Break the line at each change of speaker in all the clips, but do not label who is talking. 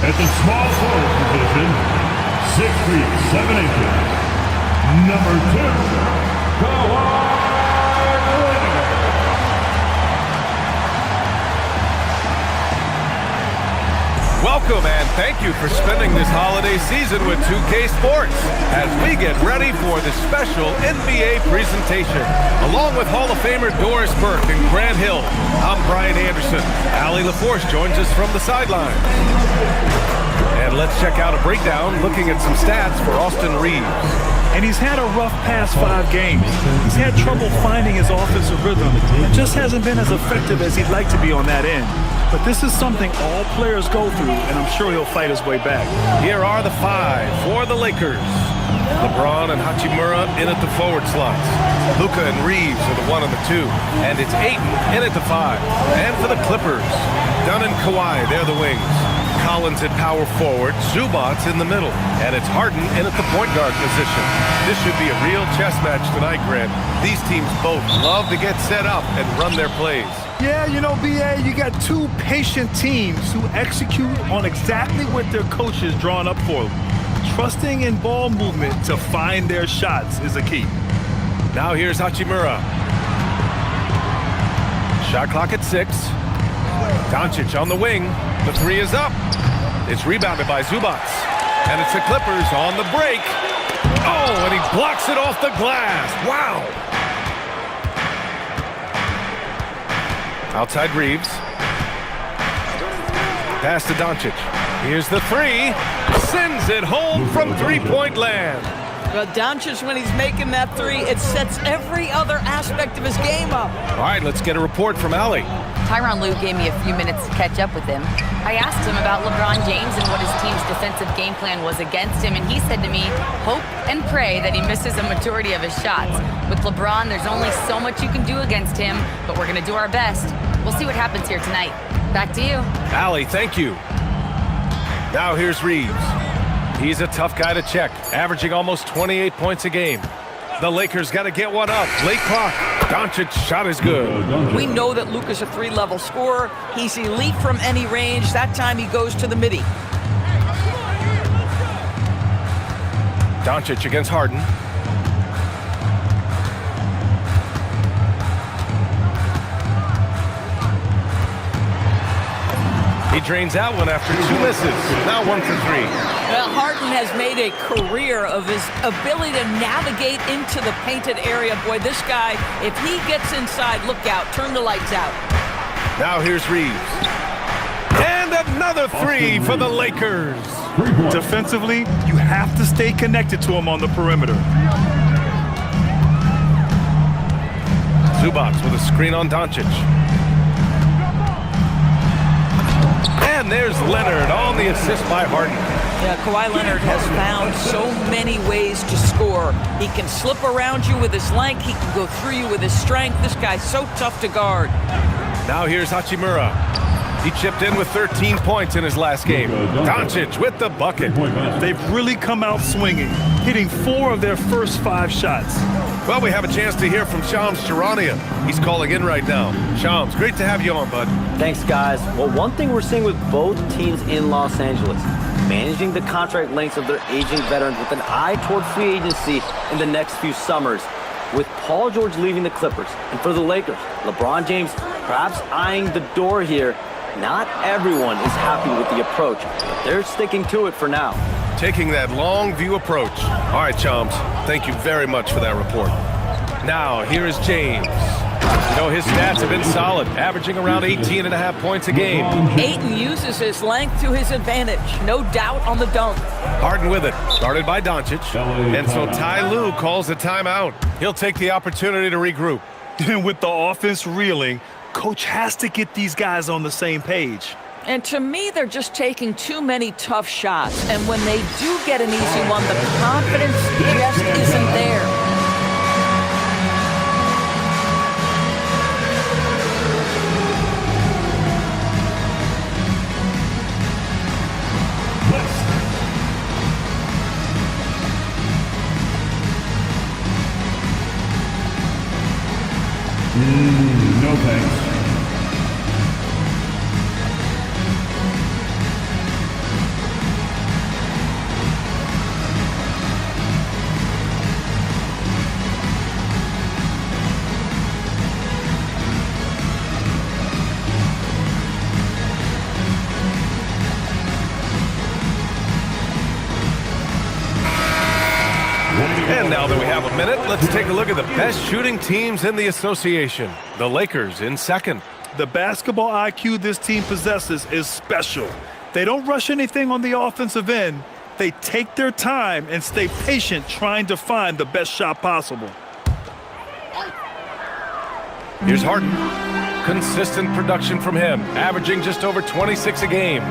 At the small forward position, 6 feet 7 inches, number 2, Kawhi Leonard.
Welcome and thank you for spending this holiday season with 2K Sports as we get ready for the special NBA presentation. Along with Hall of Famer Doris Burke and Grant Hill, I'm Brian Anderson. Allie LaForce joins us from the sideline. And let's check out a breakdown looking at some stats for Austin Reeves.
And he's had a rough past 5 games. He's had trouble finding his offensive rhythm and just hasn't been as effective as he'd like to be on that end. But this is something all players go through, and I'm sure he'll fight his way back.
Here are the 5 for the Lakers. LeBron and Hachimura in at the forward slots. Luka and Reeves are the 1 and the 2. And it's Ayton in at the 5. And for the Clippers, Dunn and Kawhi, they're the wings. Collins at power forward, Zubac in the middle, and it's Harden in at the point guard position. This should be a real chess match tonight, Grant. These teams both love to get set up and run their plays.
Yeah, you know, BA, you got 2 patient teams who execute on exactly what their coach has drawn up for them. Trusting in ball movement to find their shots is a key.
Now here's Hachimura. Shot clock at 6. Doncic on the wing. The 3 is up. It's rebounded by Zubac. And it's the Clippers on the break. Oh, and he blocks it off the glass. Wow. Outside Reeves. Pass to Doncic. Here's the 3. Sends it home from three-point land.
Well, Doncic, when he's making that 3, it sets every other aspect of his game up.
All right, let's get a report from Allie.
Tyronn Lue gave me a few minutes to catch up with him. I asked him about LeBron James and what his team's defensive game plan was against him, and he said to me, hope and pray that he misses a majority of his shots. With LeBron, there's only so much you can do against him, but we're going to do our best. We'll see what happens here tonight. Back to you.
Allie, thank you. Now here's Reeves. He's a tough guy to check, averaging almost 28 points a game. The Lakers got to get one up. Late clock. Doncic's shot is good.
We know that Luka's a 3-level scorer. He's elite from any range. That time he goes to the midi.
Doncic against Harden. He drains out one after 2 misses. Now 1 for 3.
Well, Harden has made a career of his ability to navigate into the painted area. Boy, this guy, if he gets inside, look out, turn the lights out.
Now here's Reeves. And another 3 for the Lakers.
Defensively, you have to stay connected to him on the perimeter.
Zubac with a screen on Doncic. And there's Leonard on the assist by Harden.
Yeah, Kawhi Leonard has found so many ways to score. He can slip around you with his length. He can go through you with his strength. This guy's so tough to guard.
Now here's Hachimura. He chipped in with 13 points in his last game. Doncic with the bucket.
They've really come out swinging, hitting 4 of their first 5 shots.
Well, we have a chance to hear from Shams Charania. He's calling in right now. Shams, great to have you on, bud.
Thanks, guys. Well, one thing we're seeing with both teams in Los Angeles, managing the contract lengths of their aging veterans with an eye toward free agency in the next few summers. With Paul George leaving the Clippers, and for the Lakers, LeBron James perhaps eyeing the door here, not everyone is happy with the approach, but they're sticking to it for now.
Taking that long view approach. All right, Shams, thank you very much for that report. Now, here is James. You know, his stats have been solid, averaging around 18.5 points a game.
Ayton uses his length to his advantage. No doubt on the dunk.
Harden with it, started by Doncic. And so Ty Lue calls a timeout. He'll take the opportunity to regroup.
And with the offense reeling, coach has to get these guys on the same page.
And to me, they're just taking too many tough shots. And when they do get an easy one, the confidence just isn't there.
No thanks.
And now that we have a minute, let's take a look at the best shooting teams in the association. The Lakers in second.
The basketball IQ this team possesses is special. They don't rush anything on the offensive end. They take their time and stay patient trying to find the best shot possible.
Here's Harden. Consistent production from him, averaging just over 26 a game.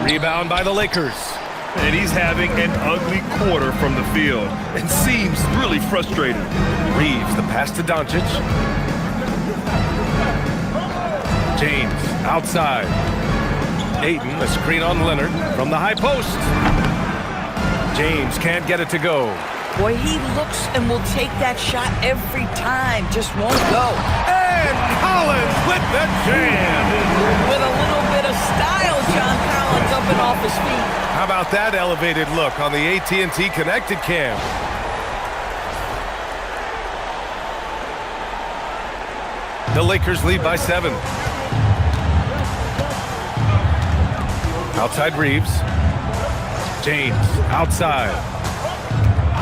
Rebound by the Lakers.
And he's having an ugly quarter from the field and seems really frustrated.
Reeves, the pass to Doncic. James, outside. Ayton, a screen on Leonard from the high post. James can't get it to go.
Boy, he looks and will take that shot every time, just won't go.
And Collins with the jam.
With a little bit of style, John Collins up and off his feet.
How about that elevated look on the AT&T Connected Cam? The Lakers lead by 7. Outside Reeves. James, outside.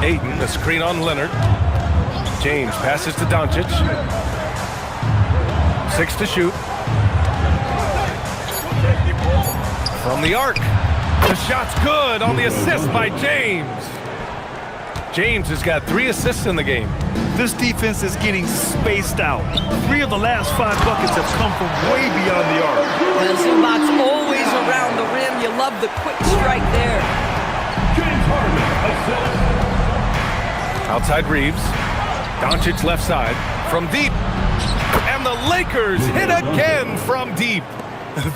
Ayton, a screen on Leonard. James passes to Doncic. 6 to shoot. From the arc. The shot's good on the assist by James. James has got 3 assists in the game.
This defense is getting spaced out. 3 of the last 5 buckets have come from way beyond the arc.
Well, Zubac's always around the rim. You love the quick strike there.
James Harden, assist.
Outside Reeves. Doncic left side. From deep. And the Lakers hit again from deep.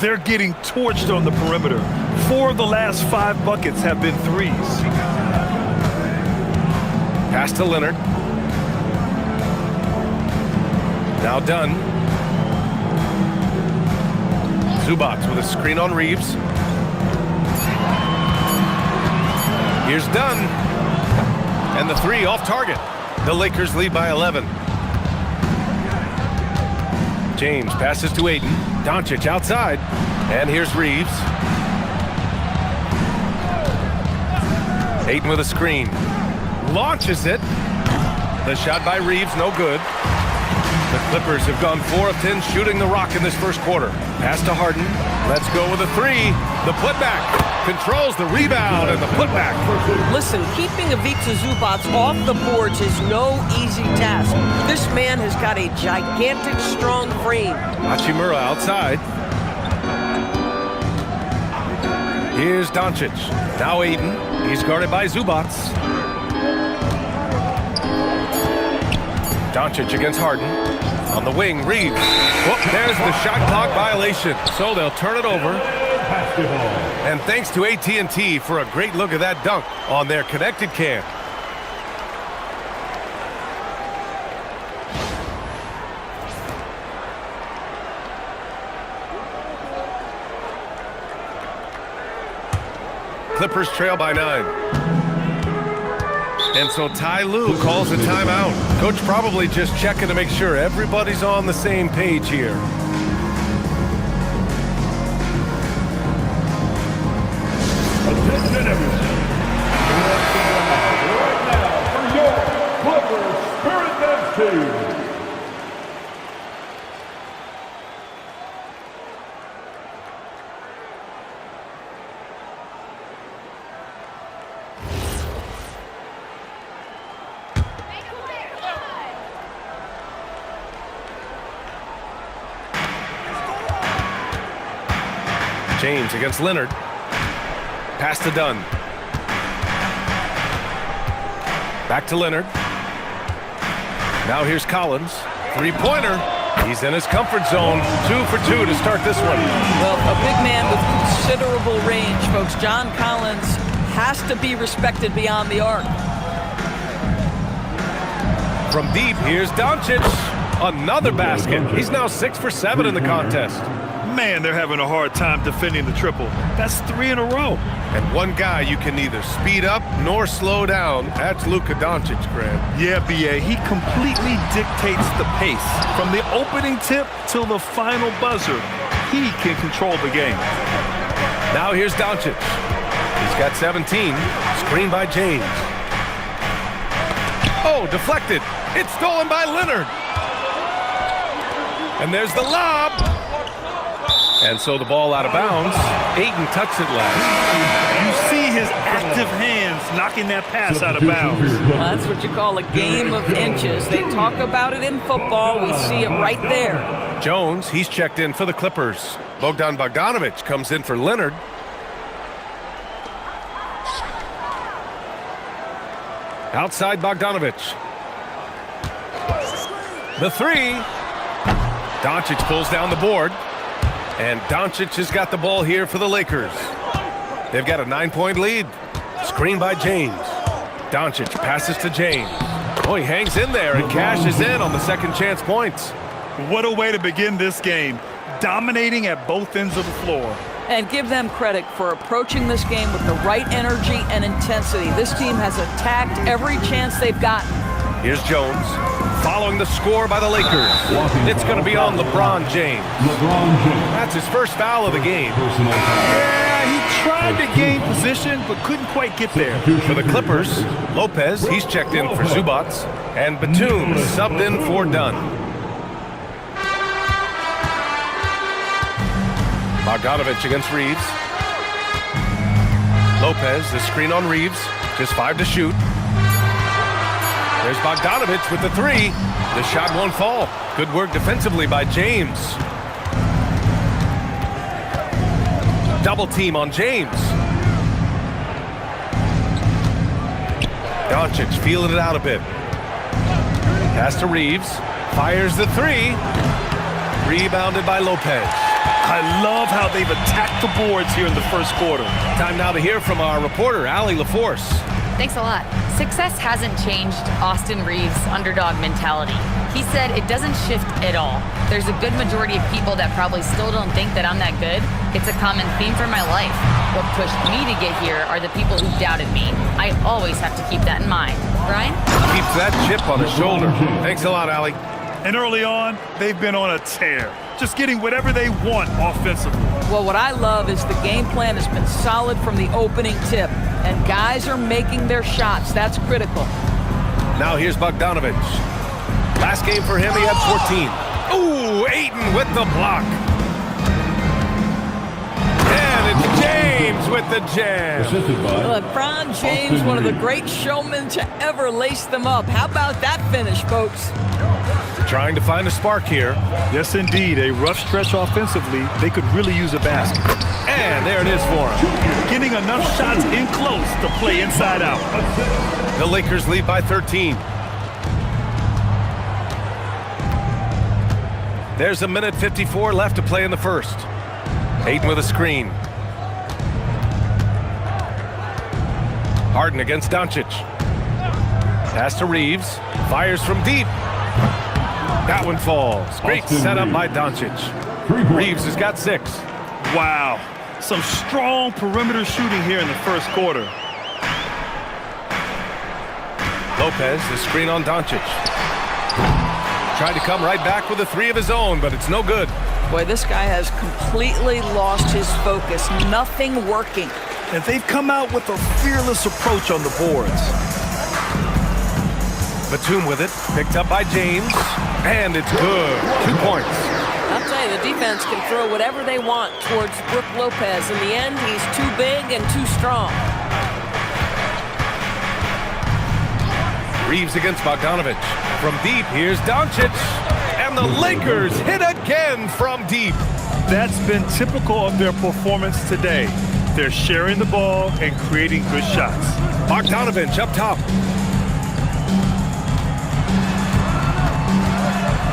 They're getting torched on the perimeter. 4 of the last 5 buckets have been threes.
Pass to Leonard. Now Dunn. Zubac with a screen on Reeves. Here's Dunn. And the 3 off target. The Lakers lead by 11. James passes to Ayton. Doncic outside. And here's Reeves. Ayton with a screen. Launches it. The shot by Reeves, no good. The Clippers have gone 4 of 10 shooting the rock in this first quarter. Pass to Harden. Let's go with a 3. The putback. Controls the rebound and the putback.
Listen, keeping Ivica Zubac off the boards is no easy task. This man has got a gigantic, strong frame.
Hachimura outside. Here's Doncic. Now Ayton. He's guarded by Zubac. Doncic against Harden. On the wing, Reeves. Whoop, there's the shot clock violation. So they'll turn it over. And thanks to AT&T for a great look at that dunk on their Connected Cam. Clippers trail by 9. And so Ty Lue calls a timeout. Coach probably just checking to make sure everybody's on the same page here.
Attention everyone. Right now for your Clippers Spirit Dance Team.
James against Leonard. Pass to Dunn. Back to Leonard. Now here's Collins. 3-pointer. He's in his comfort zone. 2 for 2 to start this one.
Well, a big man with considerable range, folks. John Collins has to be respected beyond the arc.
From deep, here's Doncic. Another basket. He's now 6 for 7 in the contest.
Man, they're having a hard time defending the triple. That's 3 in a row.
And one guy you can neither speed up nor slow down. That's Luka Doncic, Grant.
Yeah, B.A., he completely dictates the pace. From the opening tip till the final buzzer, he can control the game.
Now here's Doncic. He's got 17. Screen by James. Oh, deflected. It's stolen by Leonard. And there's the lob. And so the ball out of bounds. Ayton touched it last.
You see his active hands knocking that pass out of bounds.
Well, that's what you call a game of inches. They talk about it in football. We see it right there.
Jones, he's checked in for the Clippers. Bogdan Bogdanović comes in for Leonard. Outside Bogdanović. The three. Doncic pulls down the board. And Doncic has got the ball here for the Lakers. They've got a 9-point lead. Screen by James. Doncic passes to James. Oh, he hangs in there and cashes in on the second chance points.
What a way to begin this game. Dominating at both ends of the floor.
And give them credit for approaching this game with the right energy and intensity. This team has attacked every chance they've gotten.
Here's Jones, following the score by the Lakers. It's going to be on LeBron James. That's his first foul of the game.
Yeah, he tried to gain position, but couldn't quite get there.
For the Clippers, Lopez, he's checked in for Zubac, and Batum subbed in for Dunn. Bogdanović against Reeves. Lopez, the screen on Reeves, just 5 to shoot. There's Bogdanović with the three. The shot won't fall. Good work defensively by James. Double team on James. Doncic feeling it out a bit. Pass to Reeves. Fires the three. Rebounded by Lopez.
I love how they've attacked the boards here in the first quarter.
Time now to hear from our reporter, Allie LaForce.
Thanks a lot. Success hasn't changed Austin Reeves' underdog mentality. He said it doesn't shift at all. There's a good majority of people that probably still don't think that I'm that good. It's a common theme for my life. What pushed me to get here are the people who doubted me. I always have to keep that in mind. Brian?
Keeps that chip on his shoulder. Thanks a lot, Allie.
And early on, they've been on a tear, just getting whatever they want offensively.
Well, what I love is the game plan has been solid from the opening tip, and guys are making their shots. That's critical.
Now here's Bogdanović. Last game for him, he had 14. Ooh, Ayton with the block. And it's James with the jam.
LeBron James, one of the great showmen to ever lace them up. How about that finish, folks?
Trying to find a spark here.
Yes, indeed. A rough stretch offensively. They could really use a basket.
And there it is for him.
Getting enough shots in close to play inside out.
The Lakers lead by 13. There's a minute 54 left to play in the first. Ayton with a screen. Harden against Doncic. Pass to Reeves. Fires from deep. That one falls. Great setup by Doncic. Reeves has got 6.
Wow. Some strong perimeter shooting here in the first quarter.
Lopez, the screen on Doncic. Tried to come right back with a 3 of his own, but it's no good.
Boy, this guy has completely lost his focus. Nothing working.
And they've come out with a fearless approach on the boards.
Batum with it, picked up by James, and it's good. 2 points.
I'll tell you, the defense can throw whatever they want towards Brook Lopez. In the end, he's too big and too strong.
Reeves against Bogdanović. From deep, here's Doncic. And the Lakers hit again from deep.
That's been typical of their performance today. They're sharing the ball and creating good shots.
Bogdanović up top.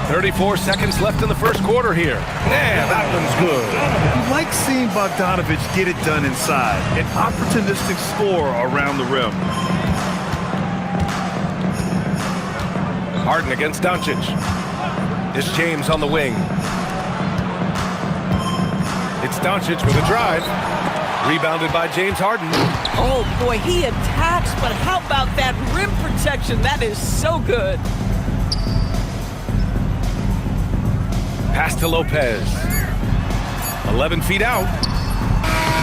34 seconds left in the first quarter here. And that one's good.
You like seeing Bogdanović get it done inside. An opportunistic score around the rim.
Harden against Doncic. It's James on the wing. It's Doncic with a drive. Rebounded by James Harden.
Oh, boy, he attacks, but how about that rim protection? That is so good.
Pass to Lopez. 11 feet out.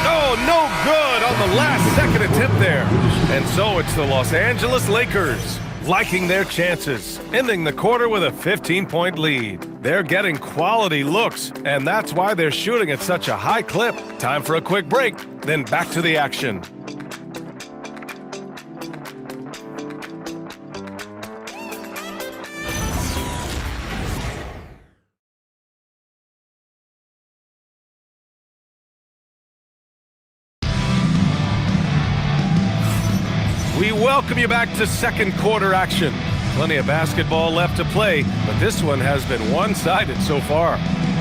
Oh, no good on the last second attempt there. And so it's the Los Angeles Lakers liking their chances, ending the quarter with a 15-point lead. They're getting quality looks, and that's why they're shooting at such a high clip. Time for a quick break, then back to the action. We welcome you back to second quarter action. Plenty of basketball left to play, but this one has been one-sided so far.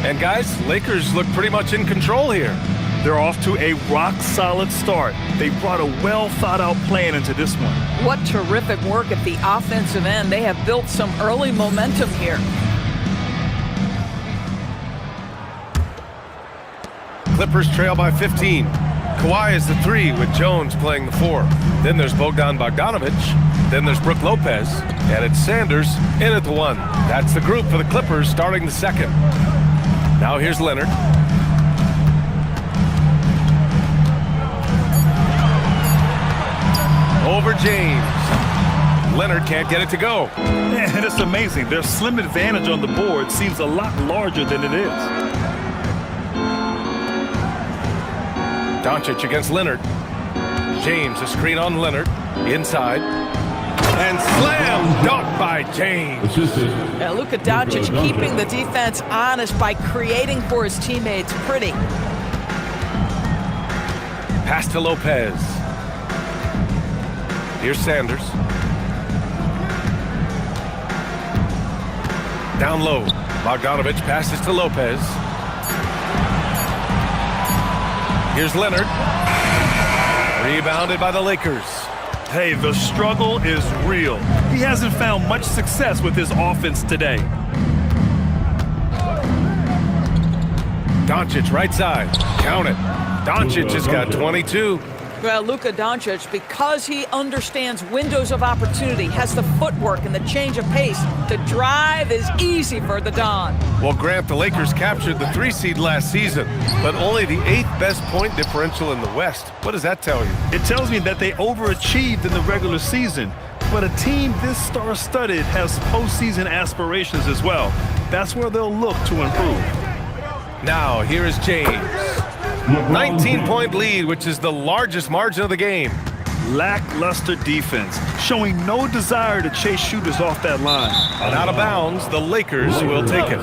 And guys, Lakers look pretty much in control here.
They're off to a rock-solid start. They brought a well-thought-out plan into this one.
What terrific work at the offensive end. They have built some early momentum here.
Clippers trail by 15. Kawhi is the 3 with Jones playing the 4. Then there's Bogdan Bogdanovic. Then there's Brook Lopez. And it's Sanders in at the 1. That's the group for the Clippers starting the second. Now here's Leonard. Over James. Leonard can't get it to go.
And it's amazing. Their slim advantage on the board seems a lot larger than it is.
Doncic against Leonard. James, a screen on Leonard. Inside. And slam dunk by James.
Luka Doncic keeping the defense honest by creating for his teammates. Pretty.
Pass to Lopez. Here's Sanders. Down low. Bogdanovic passes to Lopez. Here's Leonard. Rebounded by the Lakers.
Hey, the struggle is real. He hasn't found much success with his offense today.
Doncic right side. Count it. Doncic has got 22.
Well, Luka Doncic, because he understands windows of opportunity, has the footwork and the change of pace. The drive is easy for the Don.
Well, Grant, the Lakers captured the 3 seed last season, but only the 8th best point differential in the West. What does that tell you?
It tells me that they overachieved in the regular season, but a team this star-studded has postseason aspirations as well. That's where they'll look to improve.
Now, here is James. 19-point lead, which is the largest margin of the game.
Lackluster defense, showing no desire to chase shooters off that line.
And out of bounds, the Lakers will take it.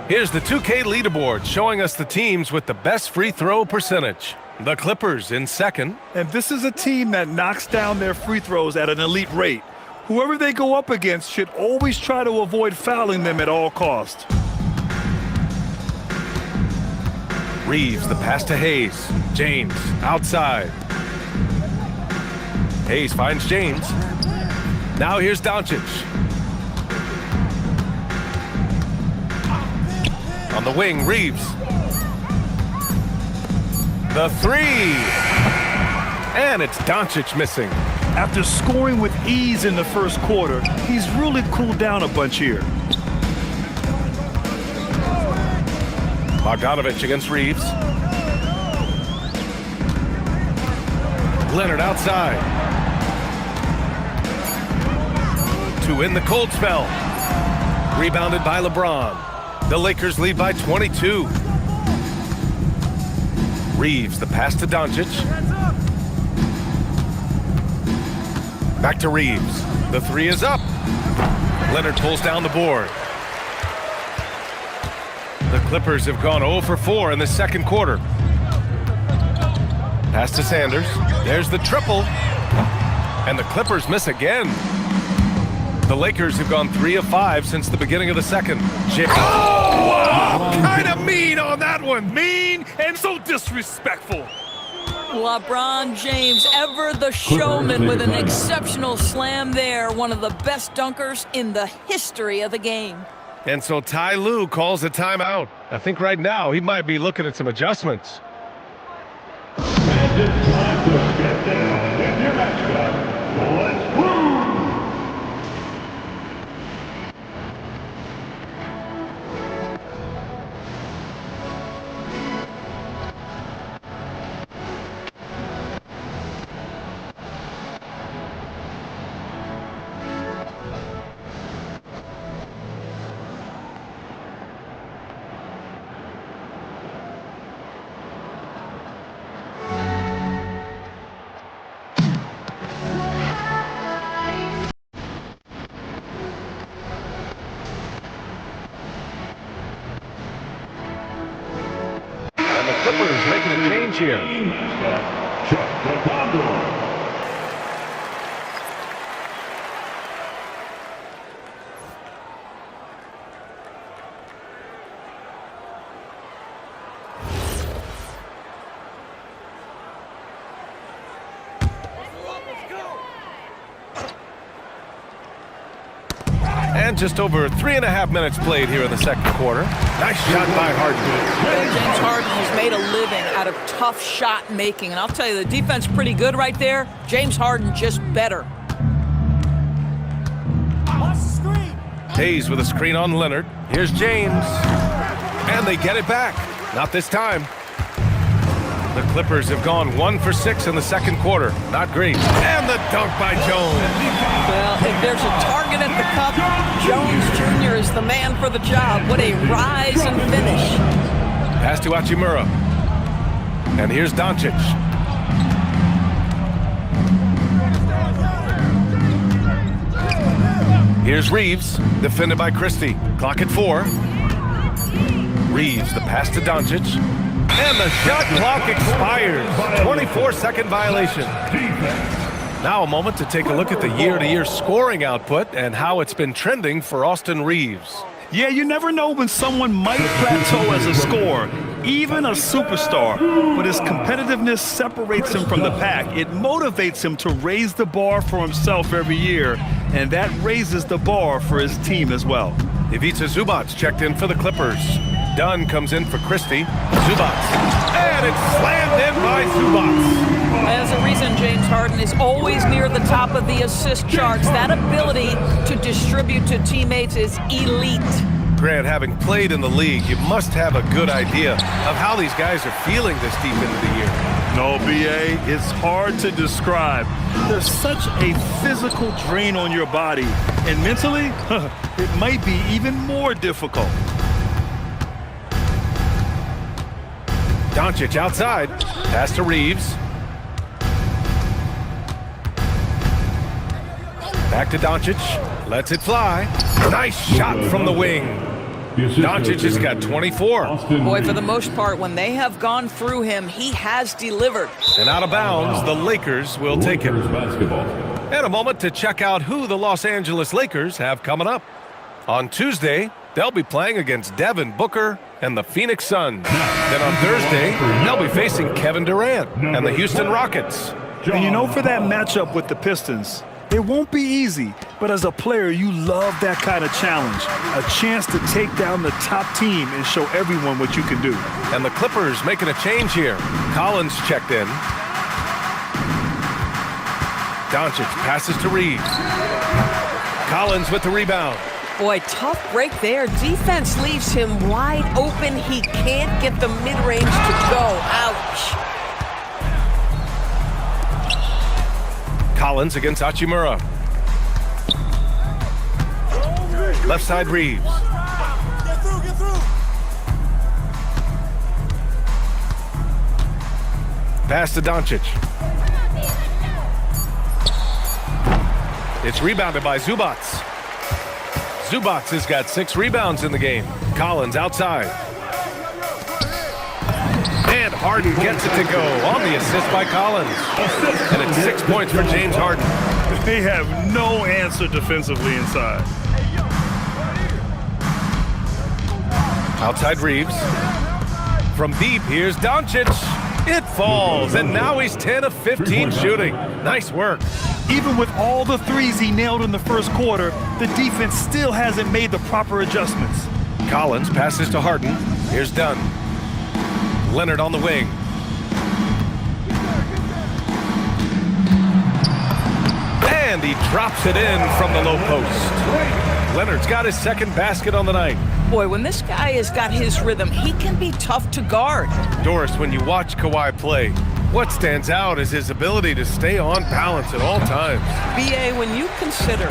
Here's the 2K leaderboard showing us the teams with the best free throw percentage. The Clippers in second.
And this is a team that knocks down their free throws at an elite rate. Whoever they go up against should always try to avoid fouling them at all costs.
Reeves, the pass to Hayes. James, outside. Hayes finds James. Now here's Doncic. On the wing, Reeves. The 3. And it's Doncic missing.
After scoring with ease in the first quarter, he's really cooled down a bunch here.
Bogdanovic against Reeves. Leonard outside. To end the cold spell. Rebounded by LeBron. The Lakers lead by 22. Reeves, the pass to Doncic. Back to Reeves. The 3 is up. Leonard pulls down the board. The Clippers have gone 0 for 4 in the second quarter. Pass to Sanders. There's the triple. And the Clippers miss again. The Lakers have gone 3 of 5 since the beginning of the second. Oh, wow! Kind of mean on that one.
Mean and so disrespectful.
LeBron James, ever the showman, with an exceptional slam there. One of the best dunkers in the history of the game.
And so Ty Lue calls a timeout. I think right now he might be looking at some adjustments.
And it's time to get down with your mascot. Let's move!
the Clippers making a change here.
Chuck the Condor.
And just over 3.5 minutes played here in the second quarter. Nice shot by Harden.
James Harden has made a living out of tough shot making. And I'll tell you, the defense pretty good right there. James Harden just better.
Hayes with a screen on Leonard. Here's James. And they get it back. Not this time. The Clippers have gone 1 for 6 in the second quarter. Not great. And the dunk by Jones.
Well, if there's a target at the cup, Jones Jr. is the man for the job. What a rise and finish.
Pass to Hachimura. And here's Doncic. Here's Reeves, defended by Christie. Clock at 4. Reeves, the pass to Doncic. And the shot clock expires. 24-second violation. Now a moment to take a look at the year-to-year scoring output and how it's been trending for Austin Reeves.
Yeah, you never know when someone might plateau as a scorer, even a superstar. But his competitiveness separates him from the pack. It motivates him to raise the bar for himself every year, and that raises the bar for his team as well.
Ivica Zubac checked in for the Clippers. Dunn comes in for Christie. Zubac. And it's slammed in by Zubac.
There's a reason James Harden is always near the top of the assist charts. That ability to distribute to teammates is elite.
Grant, having played in the league, you must have a good idea of how these guys are feeling this deep into the year.
No, B.A., it's hard to describe. There's such a physical drain on your body. And mentally, it might be even more difficult.
Doncic outside. Pass to Reeves. Back to Doncic. Lets it fly. Nice shot from the wing. Doncic has got 24.
Boy, for the most part, when they have gone through him, he has delivered.
And out of bounds, the Lakers will take it. And a moment to check out who the Los Angeles Lakers have coming up. On Tuesday, they'll be playing against Devin Booker and the Phoenix Suns. Then on Thursday, they'll be facing Kevin Durant and the Houston Rockets.
And you know, for that matchup with the Pistons, it won't be easy, but as a player, you love that kind of challenge. A chance to take down the top team and show everyone what you can do.
And the Clippers making a change here. Collins checked in. Doncic passes to Reeves. Collins with the rebound.
Boy, tough break there. Defense leaves him wide open. He can't get the mid-range to go. Ouch.
Collins against Hachimura. Left side Reeves.
Get through.
Pass to Doncic. It's rebounded by Zubac. Zubac has got 6 rebounds in the game. Collins outside. And Harden gets it to go on the assist by Collins. And it's 6 points for James Harden.
They have no answer defensively inside.
Outside Reeves. From deep, here's Doncic. It falls, and now he's 10 of 15 shooting. Nice work.
Even with all the threes he nailed in the first quarter, the defense still hasn't made the proper adjustments.
Collins passes to Harden. Here's Dunn. Leonard on the wing. And he drops it in from the low post. Leonard's got his second basket on the night.
Boy, when this guy has got his rhythm, he can be tough to guard.
Doris, when you watch Kawhi play, what stands out is his ability to stay on balance at all times.
B.A., when you consider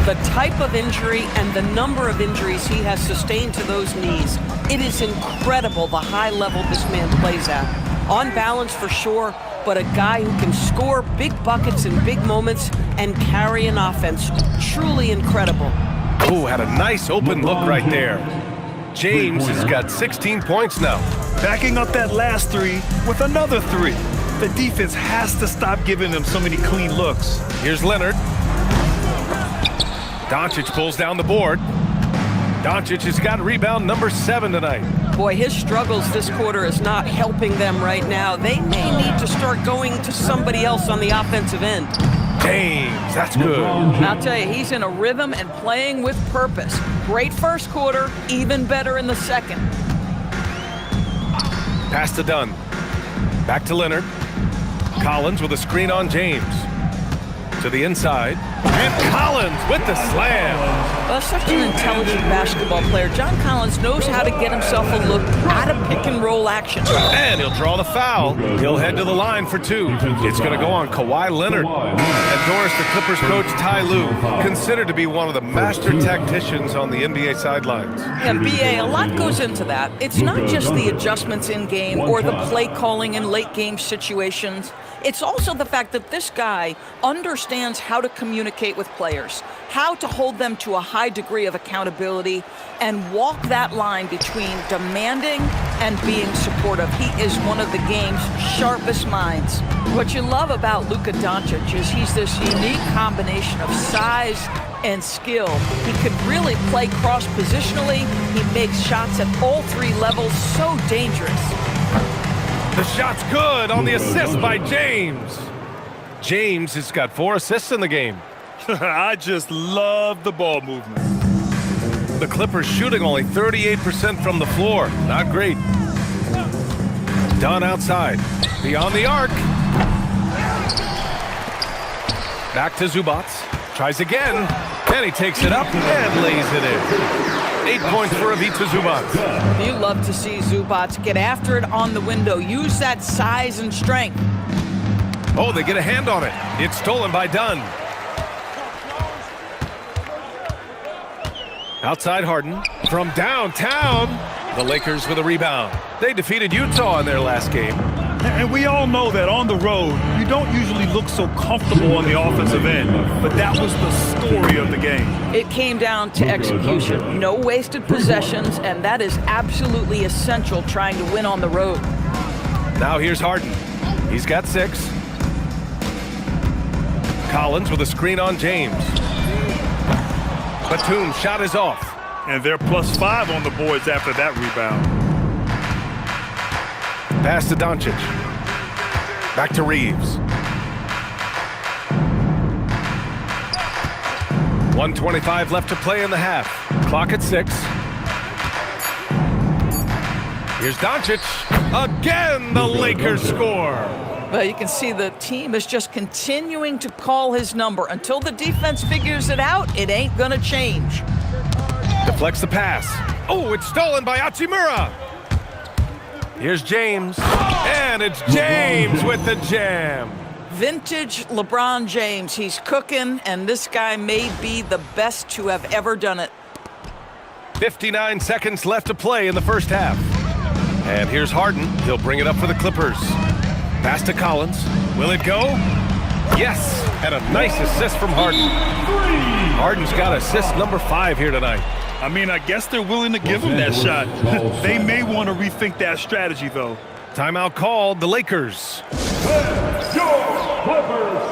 the type of injury and the number of injuries he has sustained to those knees, it is incredible the high level this man plays at. On balance for sure, but a guy who can score big buckets in big moments and carry an offense. Truly incredible.
Ooh, had a nice open look right there. James has got 16 points now.
Backing up that last three with another three. The defense has to stop giving them so many clean looks.
Here's Leonard. Doncic pulls down the board. Doncic has got rebound number 7 tonight.
Boy, his struggles this quarter is not helping them right now. They may need to start going to somebody else on the offensive end.
James, that's good.
I'll tell you, he's in a rhythm and playing with purpose. Great first quarter, even better in the second.
Pass to Dunn. Back to Leonard. Collins with a screen on James. To the inside. And Collins with the slam.
Well, such an intelligent basketball player. John Collins knows how to get himself a look out of pick-and-roll action.
And he'll draw the foul. He'll head to the line for 2. It's going to go on Kawhi Leonard. And Doris, the Clippers coach Ty Lue, considered to be one of the master tacticians on the NBA sidelines.
Yeah, BA, a lot goes into that. It's not just the adjustments in-game or the play calling in late-game situations. It's also the fact that this guy understands how to communicate with players, how to hold them to a high degree of accountability, and walk that line between demanding and being supportive. He is one of the game's sharpest minds. What you love about Luka Doncic is he's this unique combination of size and skill. He could really play cross-positionally. He makes shots at all 3 levels, so dangerous.
The shot's good on the assist by James. James has got 4 assists in the game.
I just love the ball movement.
The Clippers shooting only 38% from the floor. Not great. Dunn outside. Beyond the arc. Back to Zubac. Tries again. And he takes it up and lays it in. 8 points for Ivica Zubac.
You love to see Zubac get after it on the window. Use that size and strength.
Oh, they get a hand on it. It's stolen by Dunn. Outside Harden. From downtown. The Lakers with a rebound. They defeated Utah in their last game.
And we all know that on the road, you don't usually look so comfortable on the offensive end. But that was the story of the game.
It came down to execution. No wasted possessions, and that is absolutely essential trying to win on the road.
Now here's Harden. He's got 6. Collins with a screen on James. Batum shot is off.
And they're +5 on the boards after that rebound.
Pass to Doncic. Back to Reeves. 1:25 left to play in the half. Clock at 6. Here's Doncic. Again, the Lakers score.
Well, you can see the team is just continuing to call his number. Until the defense figures it out, it ain't gonna change.
Deflects the pass. Oh, it's stolen by Hachimura. Here's James. And it's James with the jam.
Vintage LeBron James. He's cooking, and this guy may be the best to have ever done it.
59 seconds left to play in the first half. And here's Harden. He'll bring it up for the Clippers. Pass to Collins. Will it go? Yes. And a nice assist from Harden. Harden's got assist number 5 here tonight.
I mean, I guess they're willing to give him that shot. They may want to rethink that strategy, though.
Timeout called. The Lakers.
Let's go, Clippers!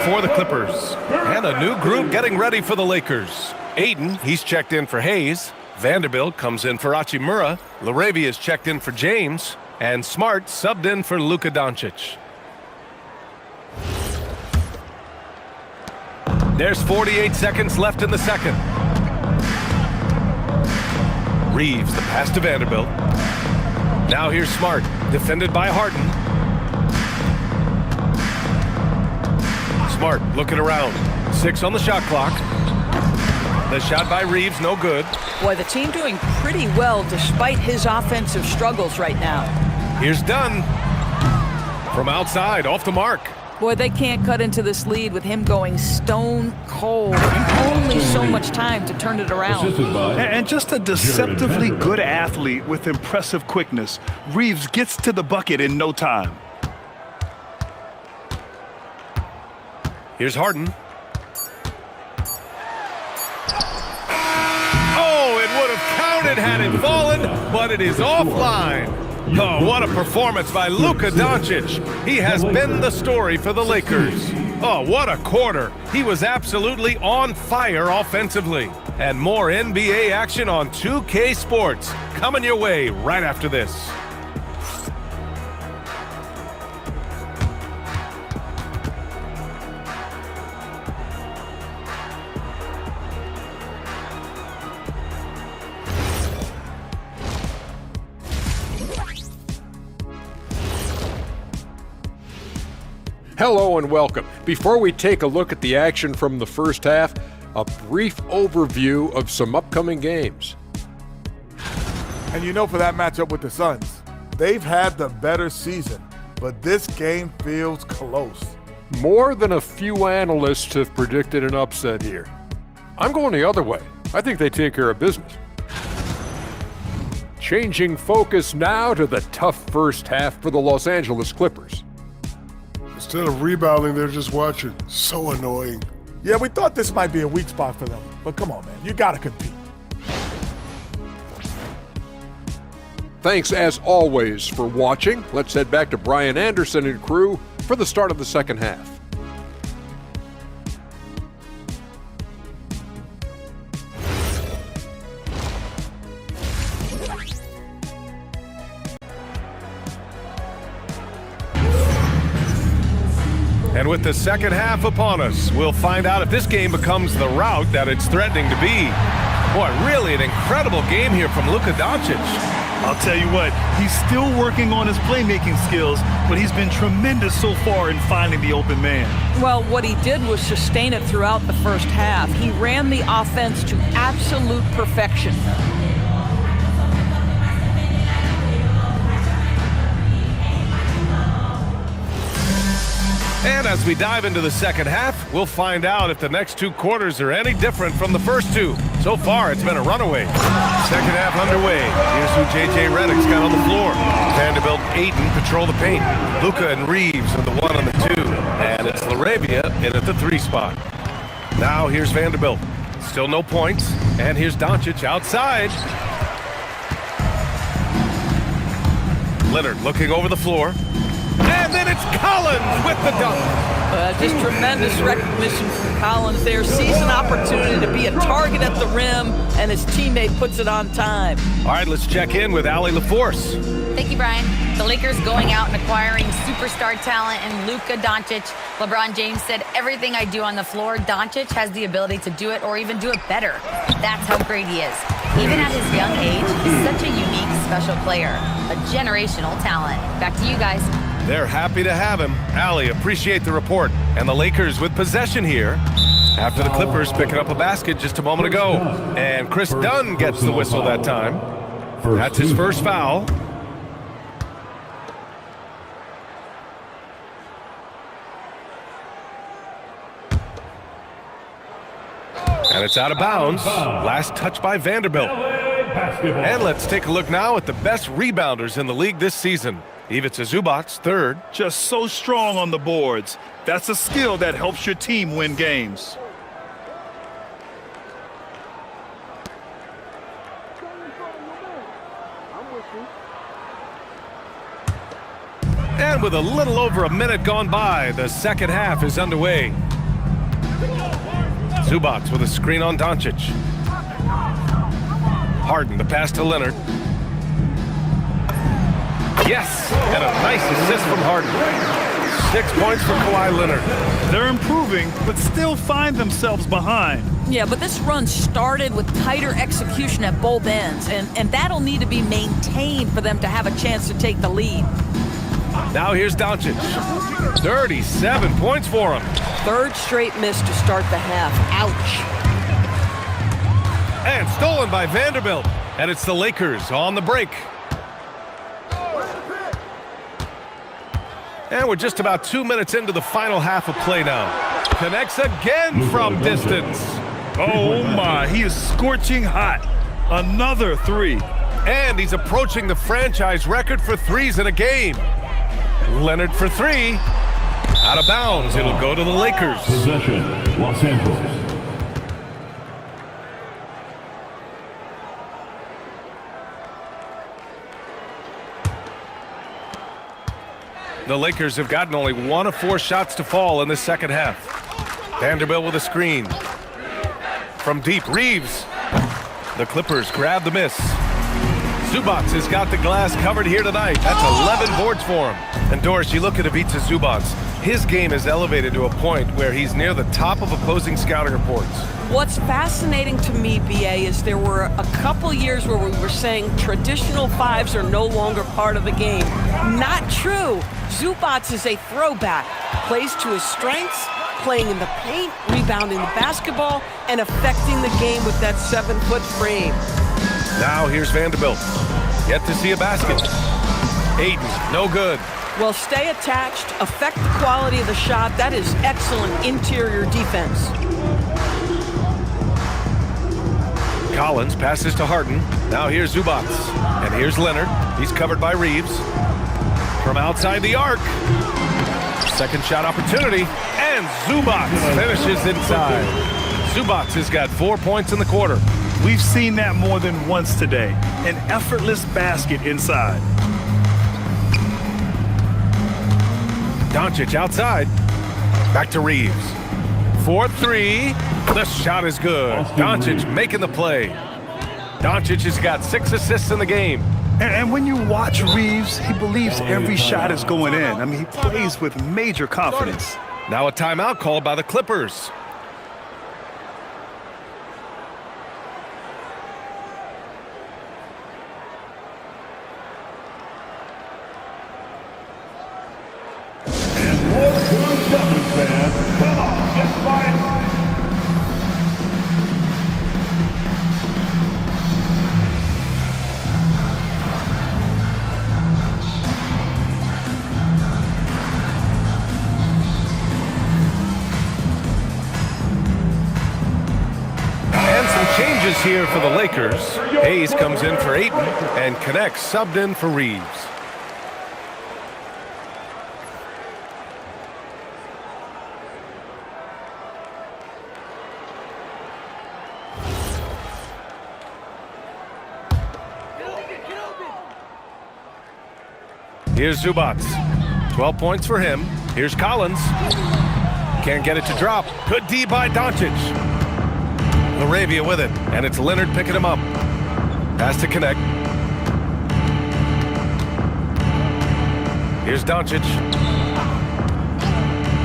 For the Clippers. And a new group getting ready for the Lakers. Aiden, he's checked in for Hayes. Vanderbilt comes in for Hachimura. Laravia's checked in for James. And Smart subbed in for Luka Doncic. There's 48 seconds left in the second. Reeves, the pass to Vanderbilt. Now here's Smart, defended by Harden. Smart looking around. 6 on the shot clock. The shot by Reeves, no good.
Boy, the team doing pretty well despite his offensive struggles right now.
Here's Dunn. From outside, off the mark.
Boy, they can't cut into this lead with him going stone cold and only so much time to turn it around.
And just a deceptively good athlete with impressive quickness. Reeves gets to the bucket in no time.
Here's Harden. Oh, it would have counted had it fallen, but it is offline. Oh, what a performance by Luka Doncic. He has been the story for the Lakers. Oh, what a quarter. He was absolutely on fire offensively. And more NBA action on 2K Sports coming your way right after this.
Hello and welcome. Before we take a look at the action from the first half, a brief overview of some upcoming games.
And you know, for that matchup with the Suns, they've had the better season, but this game feels close.
More than a few analysts have predicted an upset here. I'm going the other way. I think they take care of business. Changing focus now to the tough first half for the Los Angeles Clippers.
Instead of rebounding, they're just watching. So annoying.
Yeah, we thought this might be a weak spot for them, but come on, man, you gotta compete.
Thanks as always for watching. Let's head back to Brian Anderson and crew for the start of the second half.
And with the second half upon us, we'll find out if this game becomes the rout that it's threatening to be. Boy, really an incredible game here from Luka Doncic.
I'll tell you what, he's still working on his playmaking skills, but he's been tremendous so far in finding the open man.
Well, what he did was sustain it throughout the first half. He ran the offense to absolute perfection.
And as we dive into the second half, we'll find out if the next two quarters are any different from the first two. So far, it's been a runaway. Second half underway. Here's who J.J. Redick's got on the floor. Vanderbilt, Ayton patrol the paint. Luka and Reeves are the 1 and the 2. And it's Laravia in at the 3 spot. Now here's Vanderbilt. Still no points. And here's Doncic outside. Leonard looking over the floor. And then it's Collins with the dunk.
Just tremendous recognition from Collins there. Sees an opportunity to be a target at the rim, and his teammate puts it on time.
All right, let's check in with Allie LaForce.
Thank you, Brian. The Lakers going out and acquiring superstar talent in Luka Doncic. LeBron James said, everything I do on the floor, Doncic has the ability to do it or even do it better. That's how great he is. Even at his young age, he's such a unique, special player. A generational talent. Back to you guys.
They're happy to have him. Allie, appreciate the report. And the Lakers with possession here after the Clippers picking up a basket just a moment ago. And Chris Dunn gets the whistle that time. That's his first foul. And it's out of bounds. Last touch by Vanderbilt. And let's take a look now at the best rebounders in the league this season. Ivica Zubac, 3rd.
Just so strong on the boards. That's a skill that helps your team win games.
And with a little over a minute gone by, the second half is underway. Zubac with a screen on Doncic. Harden, the pass to Leonard. Yes, and a nice assist from Harden. 6 points for Kawhi Leonard.
They're improving, but still find themselves behind.
Yeah, but this run started with tighter execution at both ends, and that'll need to be maintained for them to have a chance to take the lead.
Now here's Doncic. 37 points for him.
Third straight miss to start the half. Ouch.
And stolen by Vanderbilt. And it's the Lakers on the break. And we're just about 2 minutes into the final half of play now. Connects again from distance.
Oh my, he is scorching hot. Another three.
And he's approaching the franchise record for threes in a game. Leonard for three. Out of bounds. It'll go to the Lakers.
Possession, Los Angeles.
The Lakers have gotten only 1 of 4 shots to fall in the second half. Vanderbilt with a screen. From deep, Reeves. The Clippers grab the miss. Zubac has got the glass covered here tonight. That's 11 boards for him. And Doris, you look at Ivica Zubac. His game is elevated to a point where he's near the top of opposing scouting reports.
What's fascinating to me, BA, is there were a couple years where we were saying traditional fives are no longer part of the game. Not true. Zubac is a throwback. Plays to his strengths, playing in the paint, rebounding the basketball, and affecting the game with that 7-foot frame.
Now here's Vanderbilt. Yet to see a basket. Aiden, no good.
Well, stay attached, affect the quality of the shot. That is excellent interior defense.
Collins passes to Harden. Now here's Zubac. And here's Leonard. He's covered by Reeves. From outside the arc. Second shot opportunity. And Zubac finishes inside. Zubac has got 4 points in the quarter.
We've seen that more than once today. An effortless basket inside.
Doncic outside. Back to Reeves. 4-3. The shot is good. Doncic making the play. Doncic has got 6 assists in the game.
And when you watch Reeves, he believes every shot is going in. I mean, he plays with major confidence.
Now a timeout called by the Clippers. Changes here for the Lakers. Hayes comes in for Ayton and connects, subbed in for Reeves. Here's Zubac. 12 points for him. Here's Collins. Can't get it to drop. Good D by Doncic. Laravia with it, and it's Leonard picking him up. Has to connect. Here's Doncic.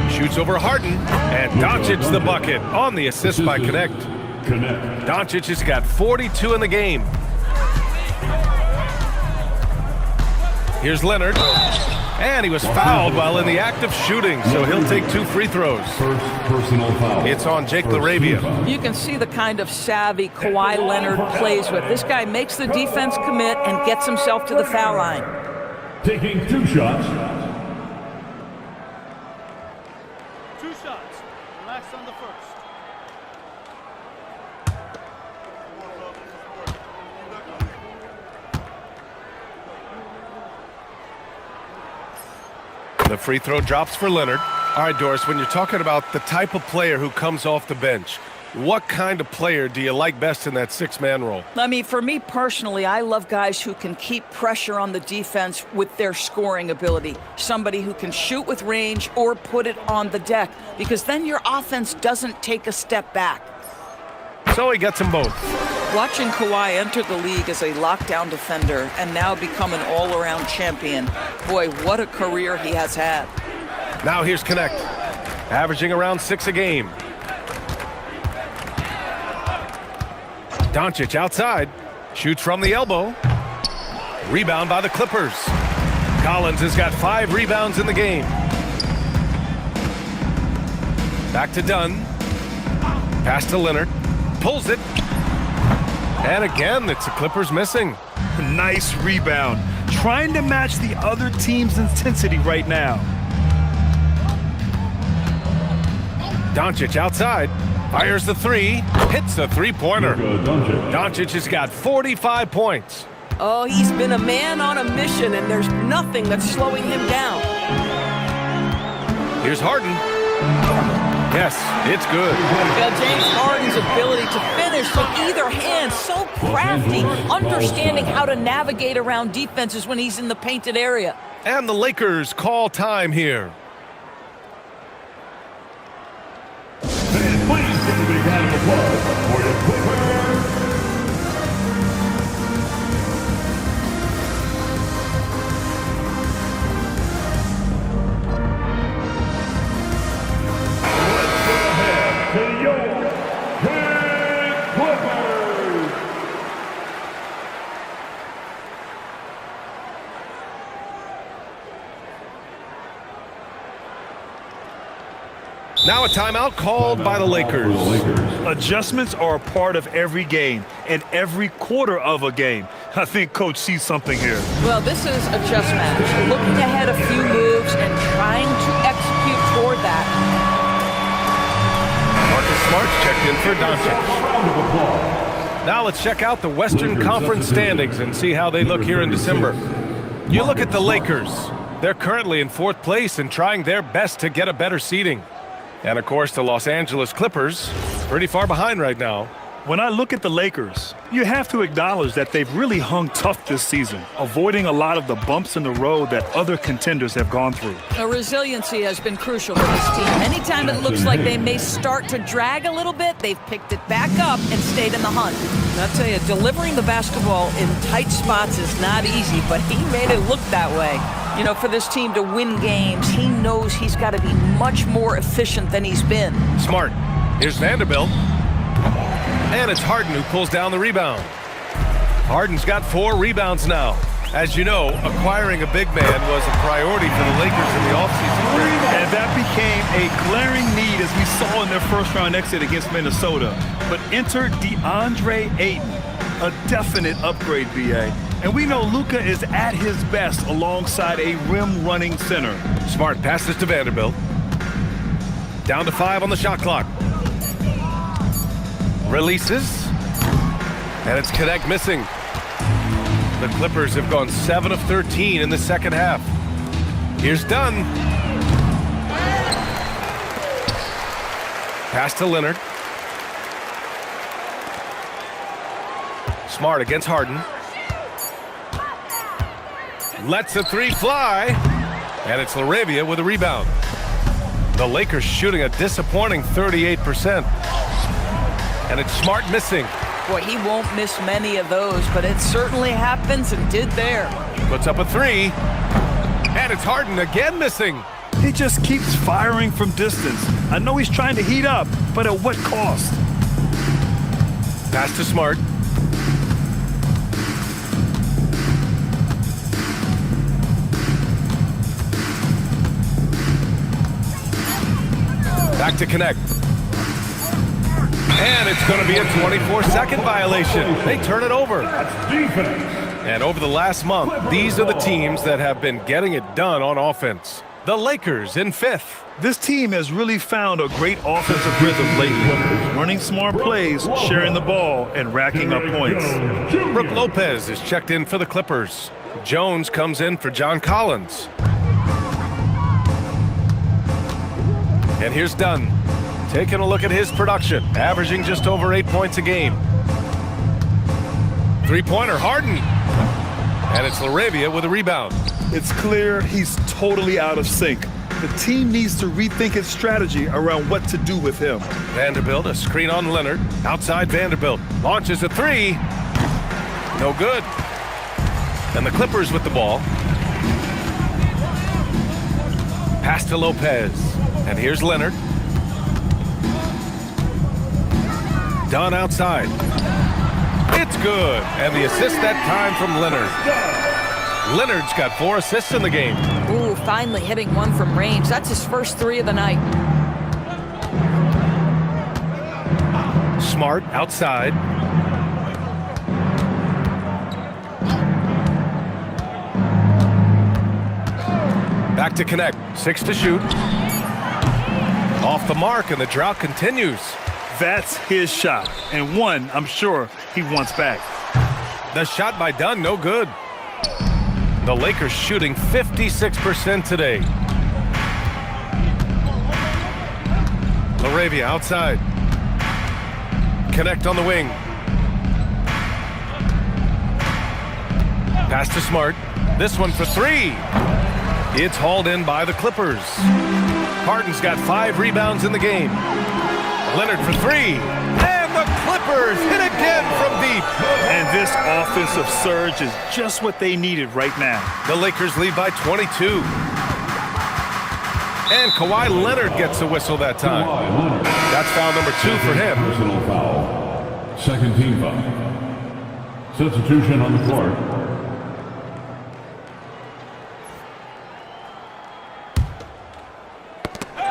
Shoots over Harden, and Doncic the bucket on the assist by Connect. Doncic has got 42 in the game. Here's Leonard. And he was fouled while in the act of shooting, so he'll take 2 free throws.
First personal foul.
It's on Jake Laravia.
You can see the kind of savvy Kawhi Leonard plays with. This guy makes the defense commit and gets himself to the foul line.
Taking 2 shots.
2 shots. Relax on the first.
The free throw drops for Leonard. All right, Doris, when you're talking about the type of player who comes off the bench, what kind of player do you like best in that 6-man role?
I mean, for me personally, I love guys who can keep pressure on the defense with their scoring ability. Somebody who can shoot with range or put it on the deck, because then your offense doesn't take a step back.
So he gets them both.
Watching Kawhi enter the league as a lockdown defender and now become an all-around champion, boy, what a career he has had.
Now here's Connect, averaging around 6 a game. Doncic outside, shoots from the elbow. Rebound by the Clippers. Collins has got 5 rebounds in the game. Back to Dunn. Pass to Leonard. Pulls it. And again, it's the Clippers missing.
Nice rebound. Trying to match the other team's intensity right now.
Doncic outside. Fires the 3. Hits a three-pointer. Doncic has got 45 points.
Oh, he's been a man on a mission, and there's nothing that's slowing him down.
Here's Harden. Yes, it's good.
Yeah, James Harden's ability to finish with either hand, so crafty, understanding how to navigate around defenses when he's in the painted area.
And the Lakers call time here.
And please give a big round of applause for the Clippers. Let's go ahead to your Big Clippers.
Now a timeout called by the Lakers.
Adjustments are a part of every game and every quarter of a game. I think Coach sees something here.
Well, this is a chess match. Looking ahead a few moves and trying to execute toward that.
Marcus Smart's checked in for Doncic. Now let's check out the Western Conference standings and see how they look here in December. You look at the Lakers. They're currently in 4th place and trying their best to get a better seeding. And of course, the Los Angeles Clippers, pretty far behind right now.
When I look at the Lakers, you have to acknowledge that they've really hung tough this season, avoiding a lot of the bumps in the road that other contenders have gone through.
The resiliency has been crucial for this team. Anytime it looks like they may start to drag a little bit, they've picked it back up and stayed in the hunt.
And I'll tell you, delivering the basketball in tight spots is not easy, but he made it look that way. You know, for this team to win games, he knows he's got to be much more efficient than he's been.
Smart. Here's Vanderbilt. And it's Harden who pulls down the rebound. Harden's got 4 rebounds now. As you know, acquiring a big man was a priority for the Lakers in the offseason.
And that became a glaring need as we saw in their first-round exit against Minnesota. But enter DeAndre Ayton, a definite upgrade, BA. And we know Luka is at his best alongside a rim-running center.
Smart passes to Vanderbilt. Down to 5 on the shot clock. Releases. And it's Connect missing. The Clippers have gone 7 of 13 in the second half. Here's Dunn. Pass to Leonard. Smart against Harden. Lets the 3 fly. And it's Laravia with a rebound. The Lakers shooting a disappointing 38%. And it's Smart missing.
Boy, he won't miss many of those, but it certainly happens and did there.
Puts up a 3. And it's Harden again missing.
He just keeps firing from distance. I know he's trying to heat up, but at what cost?
Pass to Smart. Back to Connect. And it's going to be a 24-second violation. They turn it over. And over the last month, these are the teams that have been getting it done on offense. The Lakers in 5th.
This team has really found a great offensive rhythm lately, running smart plays, sharing the ball, and racking up points.
Brook Lopez is checked in for the Clippers. Jones comes in for John Collins. And here's Dunn, taking a look at his production, averaging just over 8 points a game. 3-pointer, Harden. And it's Laravia with a rebound.
It's clear he's totally out of sync. The team needs to rethink its strategy around what to do with him.
Vanderbilt, a screen on Leonard. Outside Vanderbilt, launches a 3. No good. And the Clippers with the ball. Pass to Lopez. And here's Leonard. Dunn outside. It's good. And the assist that time from Leonard. Leonard's got 4 assists in the game.
Ooh, finally hitting one from range. That's his first 3 of the night.
Smart outside. Back to connect. 6 to shoot. Off the mark, and the drought continues.
That's his shot, and one I'm sure he wants back.
The shot by Dunn, no good. The Lakers shooting 56% today. Laravia outside. Connect on the wing. Pass to Smart. This one for 3. It's hauled in by the Clippers. Harden's got 5 rebounds in the game. Leonard for 3. And the Clippers hit again from deep.
And this offensive surge is just what they needed right now.
The Lakers lead by 22. And Kawhi Leonard gets a whistle that time. That's foul number 2 for him.
Personal foul. Second team foul. Substitution on the court.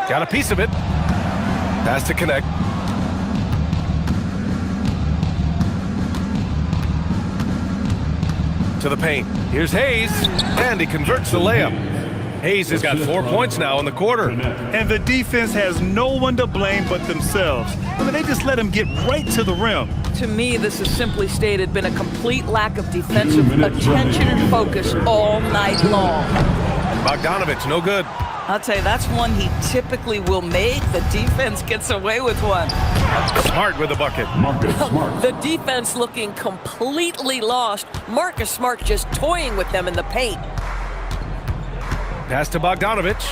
Got a piece of it. Pass to connect. To the paint. Here's Hayes. And he converts the layup. Hayes has got 4 points now in the quarter.
And the defense has no one to blame but themselves. I mean, they just let him get right to the rim.
To me, this is simply stated been a complete lack of defensive attention and focus all night long.
Bogdanovich, no good.
I'll tell you, that's one he typically will make. The defense gets away with one.
Smart with the bucket.
Marcus Smart.
The defense looking completely lost. Marcus Smart just toying with them in the paint.
Pass to Bogdanovich.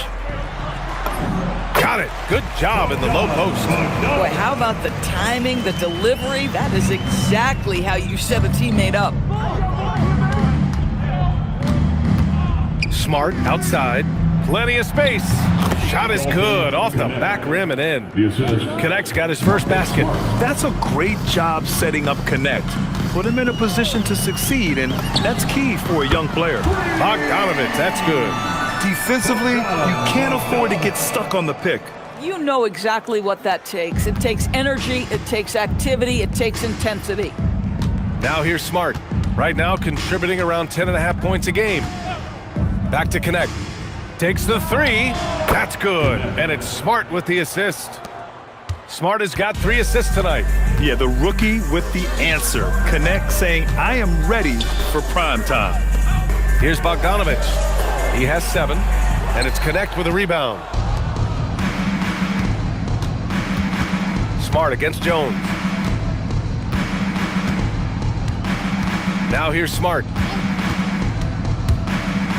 Got it. Good job in the low post.
Boy, how about the timing, the delivery? That is exactly how you set a teammate up.
Smart outside. Plenty of space. Shot is good. Off the back rim and in.
The assist.
Connect's got his first basket.
That's a great job setting up Connect. Put him in a position to succeed, and that's key for a young player.
Bogdanovich, that's good.
Defensively, you can't afford to get stuck on the pick.
You know exactly what that takes. It takes energy, it takes activity, it takes intensity.
Now here's Smart. Right now contributing around 10.5 points a game. Back to Connect. Takes the 3. That's good. And it's Smart with the assist. Smart has got 3 assists tonight.
Yeah, the rookie with the answer. Connect saying, I am ready for prime time.
Here's Bogdanovich. He has 7. And it's Connect with a rebound. Smart against Jones. Now here's Smart.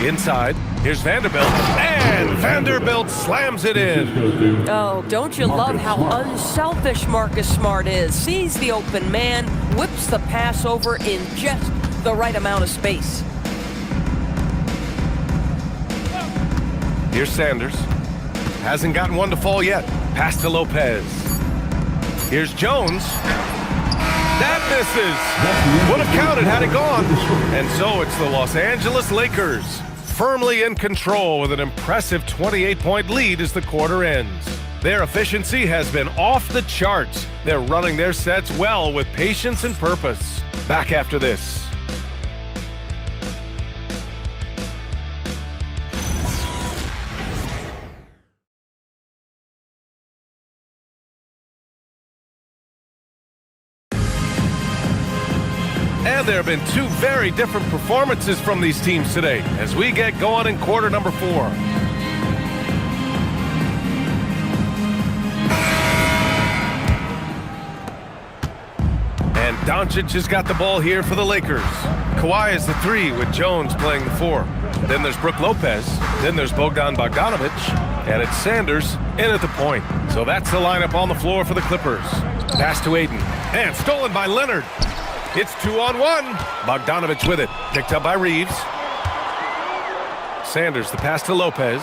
Inside. Here's Vanderbilt. And Vanderbilt slams it in.
Oh, don't you love how unselfish Marcus Smart is? Sees the open man, whips the pass over in just the right amount of space.
Here's Sanders. Hasn't gotten one to fall yet. Pass to Lopez. Here's Jones. That misses. Would have counted had it gone. And so it's the Los Angeles Lakers, firmly in control with an impressive 28-point lead as the quarter ends. Their efficiency has been off the charts. They're running their sets well with patience and purpose. Back after this. And there have been 2 very different performances from these teams today as we get going in quarter number 4. And Doncic has got the ball here for the Lakers. Kawhi is the 3 with Jones playing the 4. Then there's Brook Lopez. Then there's Bogdanovich. And it's Sanders in at the point. So that's the lineup on the floor for the Clippers. Pass to Ayton. And stolen by Leonard. It's 2-on-1. Bogdanovich with it. Picked up by Reeves. Sanders, the pass to Lopez.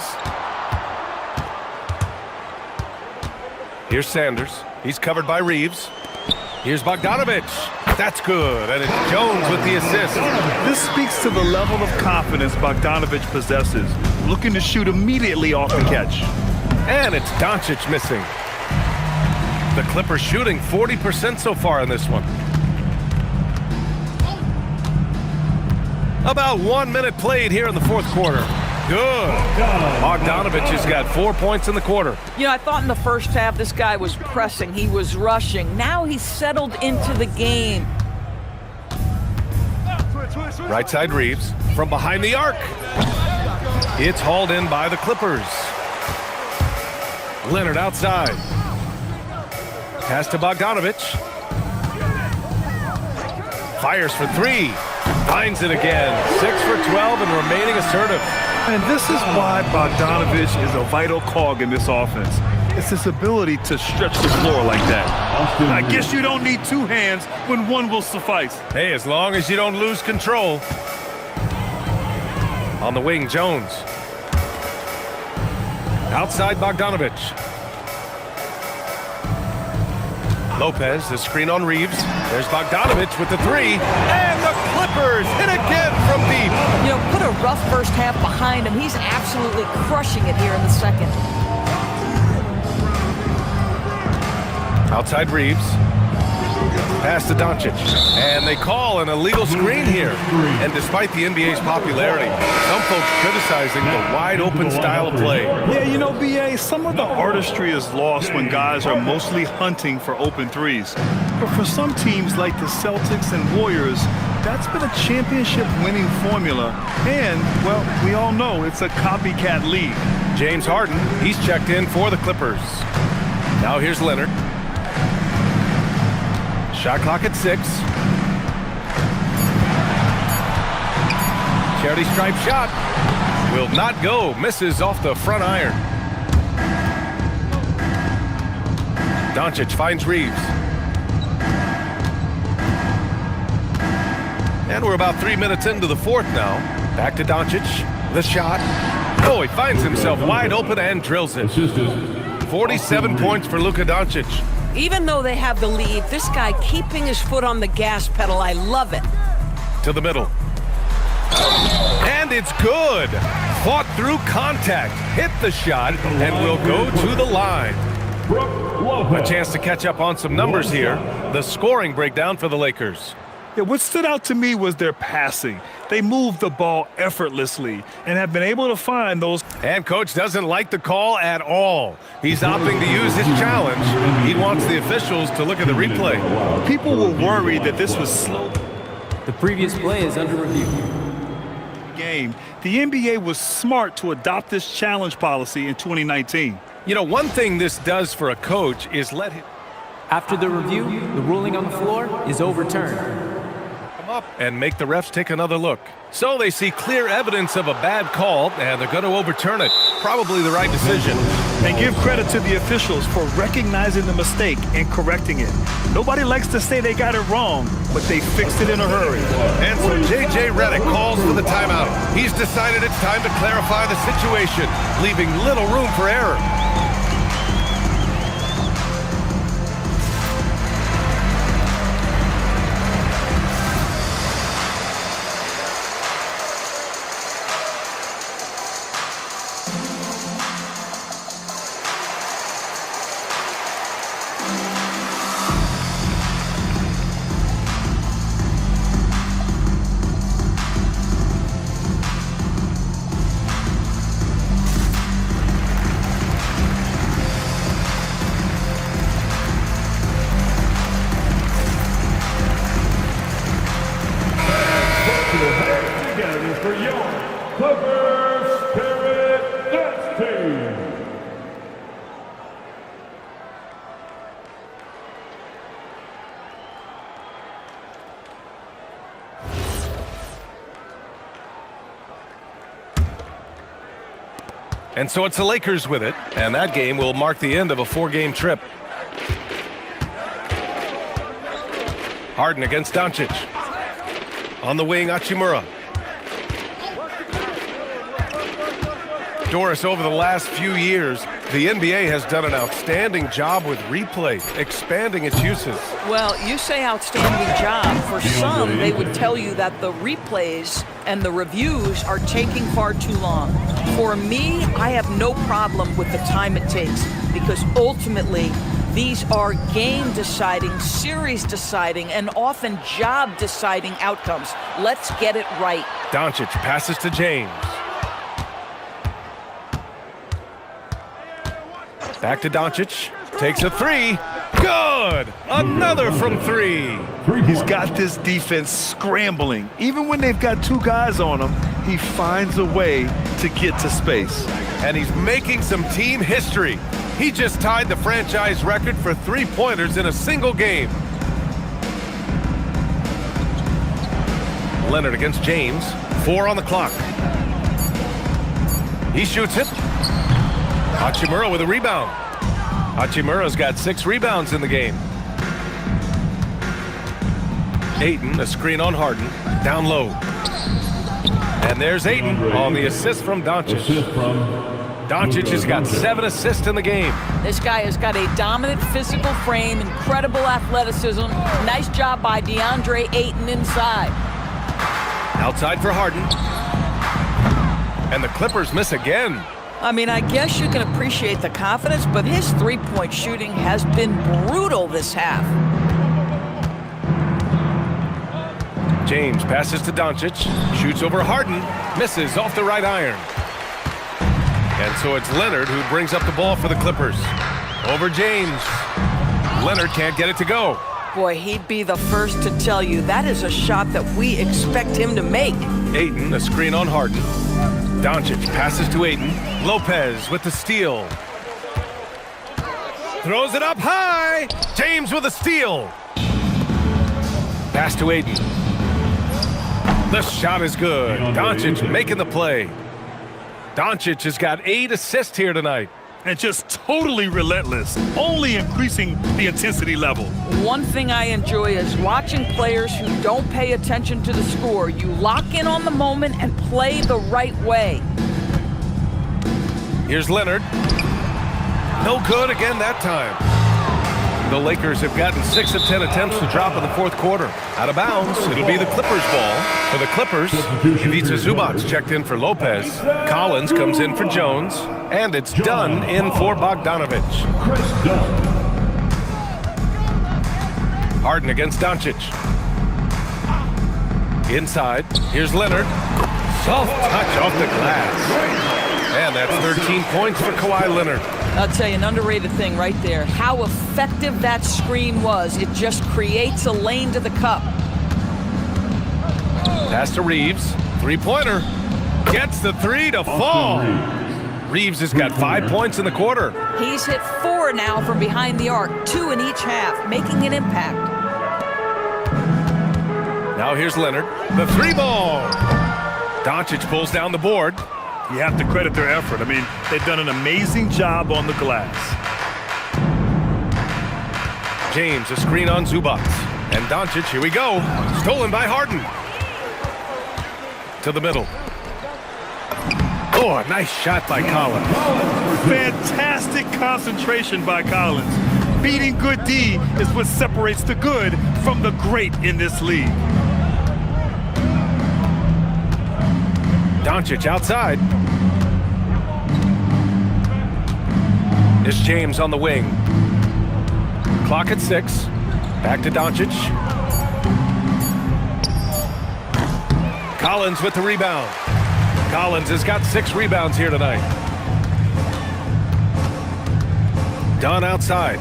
Here's Sanders. He's covered by Reeves. Here's Bogdanovich. That's good. And it's Jones with the assist.
This speaks to the level of confidence Bogdanovich possesses, looking to shoot immediately off the catch.
And it's Doncic missing. The Clippers shooting 40% so far in this one. About 1 minute played here in the fourth quarter. Good. Bogdanovich has got 4 points in the quarter.
You know, I thought in the first half this guy was pressing, he was rushing. Now he's settled into the game.
Right side Reeves from behind the arc. It's hauled in by the Clippers. Leonard outside. Pass to Bogdanovich. Fires for three. Finds it again. 6 for 12 and remaining assertive.
And this is why Bogdanovich is a vital cog in this offense. It's his ability to stretch the floor like that. I guess you don't need two hands when one will suffice.
Hey, as long as you don't lose control. On the wing, Jones. Outside Bogdanovich. Lopez, the screen on Reeves. There's Bogdanovich with the three. And the Clippers hit again from deep.
You know, put a rough first half behind him. He's absolutely crushing it here in the second.
Outside Reeves. Pass to Doncic. And they call an illegal screen here. And despite the NBA's popularity, some folks criticizing the wide open style of play.
Yeah, you know, BA, some of the artistry is lost when guys are mostly hunting for open threes. But for some teams like the Celtics and Warriors, that's been a championship-winning formula. And, well, we all know it's a copycat league.
James Harden, he's checked in for the Clippers. Now here's Leonard. Shot clock at 6. Charity stripe shot. Will not go. Misses off the front iron. Doncic finds Reeves. And we're about 3 minutes into the fourth now. Back to Doncic. The shot. Oh, he finds himself wide open and drills it. 47 points for Luka Doncic.
Even though they have the lead, this guy keeping his foot on the gas pedal, I love it.
To the middle. And it's good. Fought through contact. Hit the shot and will go to the line. A chance to catch up on some numbers here. The scoring breakdown for the Lakers.
Yeah, what stood out to me was their passing. They moved the ball effortlessly and have been able to find those.
And coach doesn't like the call at all. He's opting to use his challenge. He wants the officials to look at the replay.
People were worried that this was slow.
The previous play is under review.
Game. The NBA was smart to adopt this challenge policy in 2019.
You know, one thing this does for a coach is let him.
After the review, the ruling on the floor is overturned.
Up and make the refs take another look. So they see clear evidence of a bad call, and they're going to overturn it. Probably the right decision.
And give credit to the officials for recognizing the mistake and correcting it. Nobody likes to say they got it wrong, but they fixed it in a hurry.
And so J.J. Redick calls for the timeout. He's decided it's time to clarify the situation, leaving little room for error.
For your Clippers Spirit Dance Team.
And so it's the Lakers with it, and that game will mark the end of a 4-game trip. Harden against Doncic. On the wing, Hachimura. Doris, over the last few years, The NBA has done an outstanding job with replay, expanding its uses.
Well, you say outstanding job. For some, they would tell you that the replays and the reviews are taking far too long. For me, I have no problem with the time it takes because ultimately, these are game-deciding, series-deciding, and often job-deciding outcomes. Let's get it right.
Doncic passes to James. Back to Doncic. Takes a three. Good! Another from three.
He's got this defense scrambling. Even when they've got two guys on him, he finds a way to get to space.
And he's making some team history. He just tied the franchise record for three-pointers in a single game. Leonard against James. 4 on the clock. He shoots it. Hachimura with a rebound. Hachimura's got 6 rebounds in the game. Ayton, a screen on Harden. Down low. And there's Ayton on the assist from Doncic. Doncic has got 7 assists in the game.
This guy has got a dominant physical frame, incredible athleticism. Nice job by DeAndre Ayton inside.
Outside for Harden. And the Clippers miss again.
I mean, I guess you can appreciate the confidence, but his three-point shooting has been brutal this half.
James passes to Doncic. Shoots over Harden. Misses off the right iron. And so it's Leonard who brings up the ball for the Clippers. Over James. Leonard can't get it to go.
Boy, he'd be the first to tell you that is a shot that we expect him to make.
Ayton, a screen on Harden. Doncic passes to Ayton. Lopez with the steal. Throws it up high. James with a steal. Pass to Ayton. The shot is good. Doncic making the play. Doncic has got 8 assists here tonight.
And just totally relentless, only increasing the intensity level.
One thing I enjoy is watching players who don't pay attention to the score. You lock in on the moment and play the right way.
Here's Leonard. No good again that time. The Lakers have gotten 6 of 10 attempts to drop in the fourth quarter. Out of bounds, it'll be the Clippers' ball. For the Clippers, Ivica Zubac checked in for Lopez. Collins comes in for Jones. And it's done in for Bogdanovic. Harden against Doncic. Inside, here's Leonard. Soft touch off the glass. And that's 13 points for Kawhi Leonard.
I'll tell you, an underrated thing right there. How effective that screen was. It just creates a lane to the cup.
Pass to Reeves. Three-pointer. Gets the 3 to fall. Reeves has got 5 points in the quarter.
He's hit 4 now from behind the arc, 2 in each half, making an impact.
Now here's Leonard. The 3-ball. Doncic pulls down the board.
You have to credit their effort. I mean, they've done an amazing job on the glass.
James, a screen on Zubac. And Doncic, here we go. Stolen by Harden. To the middle. Oh, a nice shot by Collins.
Fantastic concentration by Collins. Beating good D is what separates the good from the great in this league.
Doncic outside. It's James on the wing. Clock at 6. Back to Doncic. Collins with the rebound. Collins has got 6 rebounds here tonight. Dunn outside.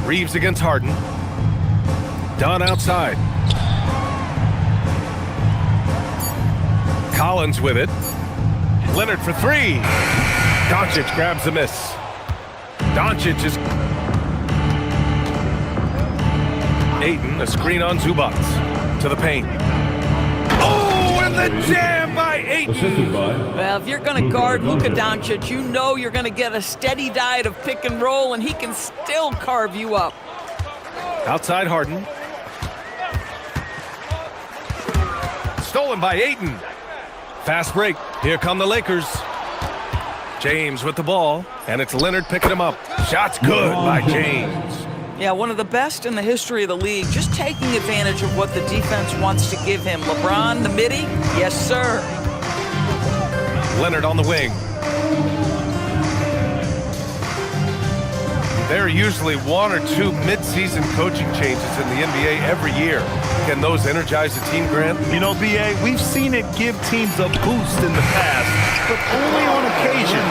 Reeves against Harden. Dunn outside. Collins with it. Leonard for 3. Doncic grabs the miss. Doncic is... Ayton, a screen on Zubac. To the paint. Oh, and the jam by Ayton.
Well, if you're going to guard Luka Doncic, you know you're going to get a steady diet of pick and roll, and he can still carve you up.
Outside Harden. Stolen by Ayton. Fast break. Here come the Lakers. James with the ball, and it's Leonard picking him up. Shot's good by James.
Yeah, one of the best in the history of the league, just taking advantage of what the defense wants to give him. LeBron, the midi, yes, sir.
Leonard on the wing. There are usually one or two mid-season coaching changes in the NBA every year. Can those energize a team, Grant?
You know, B.A., we've seen it give teams a boost in the past, but only on occasion.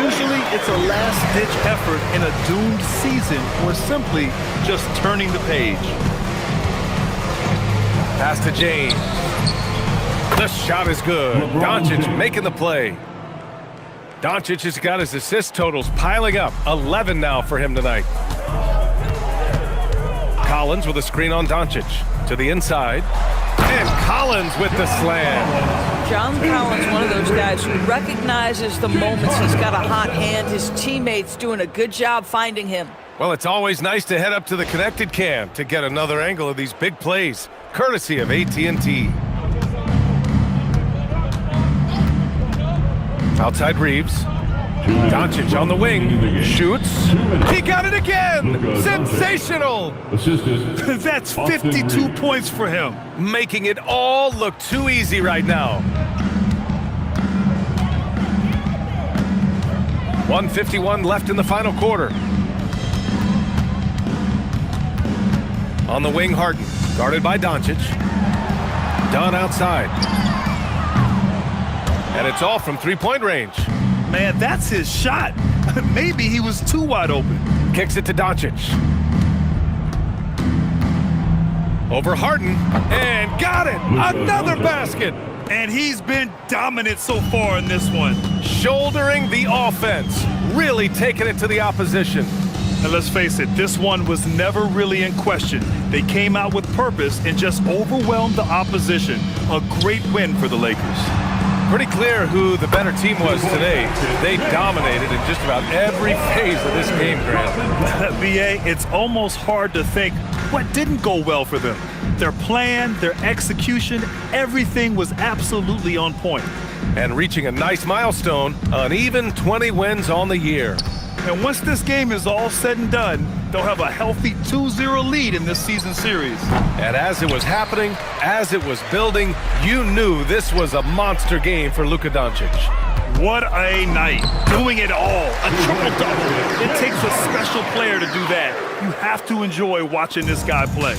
Usually it's a last-ditch effort in a doomed season or simply just turning the page.
Pass to James. The shot is good. Doncic making the play. Doncic has got his assist totals piling up. 11 now for him tonight. Collins with a screen on Doncic. To the inside. And Collins with the slam.
John Collins, one of those guys who recognizes the moments he's got a hot hand. His teammates doing a good job finding him.
Well, it's always nice to head up to the connected cam to get another angle of these big plays, courtesy of AT&T. Outside Reeves. Doncic on the wing. Shoots. He got it again! Sensational!
That's 52 points for him.
Making it all look too easy right now. 1:51 left in the final quarter. On the wing, Harden. Guarded by Doncic. Dunn outside. And it's all from three-point range.
Man, that's his shot. Maybe he was too wide open.
Kicks it to Doncic. Over Harden. And got it! Another basket!
And he's been dominant so far in this one.
Shouldering the offense. Really taking it to the opposition.
And let's face it, this one was never really in question. They came out with purpose and just overwhelmed the opposition. A great win for the Lakers.
Pretty clear who the better team was today. They dominated in just about every phase of this game, Grant.
B.A., it's almost hard to think what didn't go well for them. Their plan, their execution, everything was absolutely on point.
And reaching a nice milestone, an even 20 wins on the year.
And once this game is all said and done, they'll have a healthy 2-0 lead in this season series.
And as it was happening, as it was building, you knew this was a monster game for Luka Doncic.
What a night. Doing it all. A triple-double. It takes a special player to do that. You have to enjoy watching this guy play.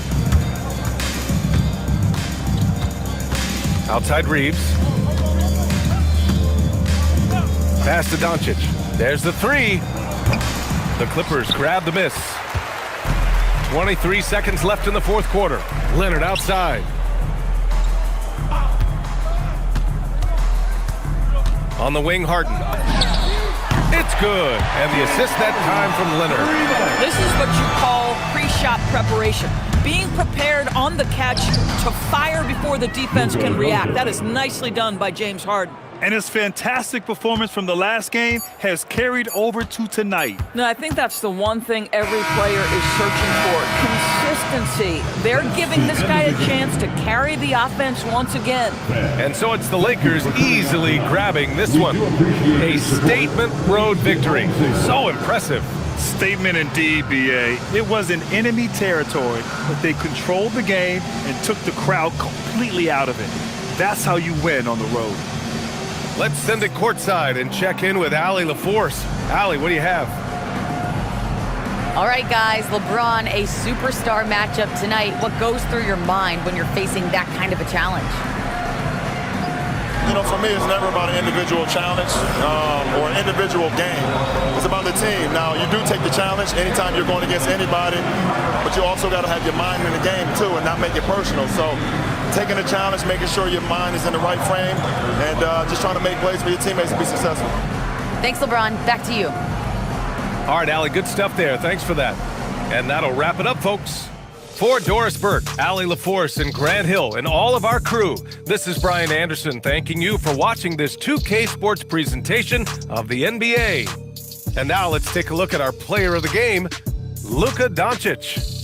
Outside Reeves. Pass to Doncic. There's the three. The Clippers grab the miss. 23 seconds left in the fourth quarter. Leonard outside. On the wing, Harden. It's good. And the assist that time from Leonard.
This is what you call pre-shot preparation. Being prepared on the catch to fire before the defense can react. That is nicely done by James Harden.
And his fantastic performance from the last game has carried over to tonight.
No, I think that's the one thing every player is searching for. Consistency. They're giving this guy a chance to carry the offense once again.
And so it's the Lakers easily grabbing this one. A statement road victory. So impressive.
Statement indeed, B.A. It was in enemy territory, but they controlled the game and took the crowd completely out of it. That's how you win on the road.
Let's send it courtside and check in with Allie LaForce. Allie, what do you have?
All right, guys, LeBron, a superstar matchup tonight. What goes through your mind when you're facing that kind of a challenge?
You know, for me, it's never about an individual challenge or an individual game. It's about the team. Now, you do take the challenge anytime you're going against anybody, but you also got to have your mind in the game, too, and not make it personal. So, taking the challenge, making sure your mind is in the right frame, and just trying to make plays for your teammates to be successful.
Thanks, LeBron. Back to you.
All right, Allie, good stuff there. Thanks for that. And that'll wrap it up, folks. For Doris Burke, Allie LaForce, and Grant Hill, and all of our crew, this is Brian Anderson thanking you for watching this 2K Sports presentation of the NBA. And now let's take a look at our player of the game, Luka Doncic.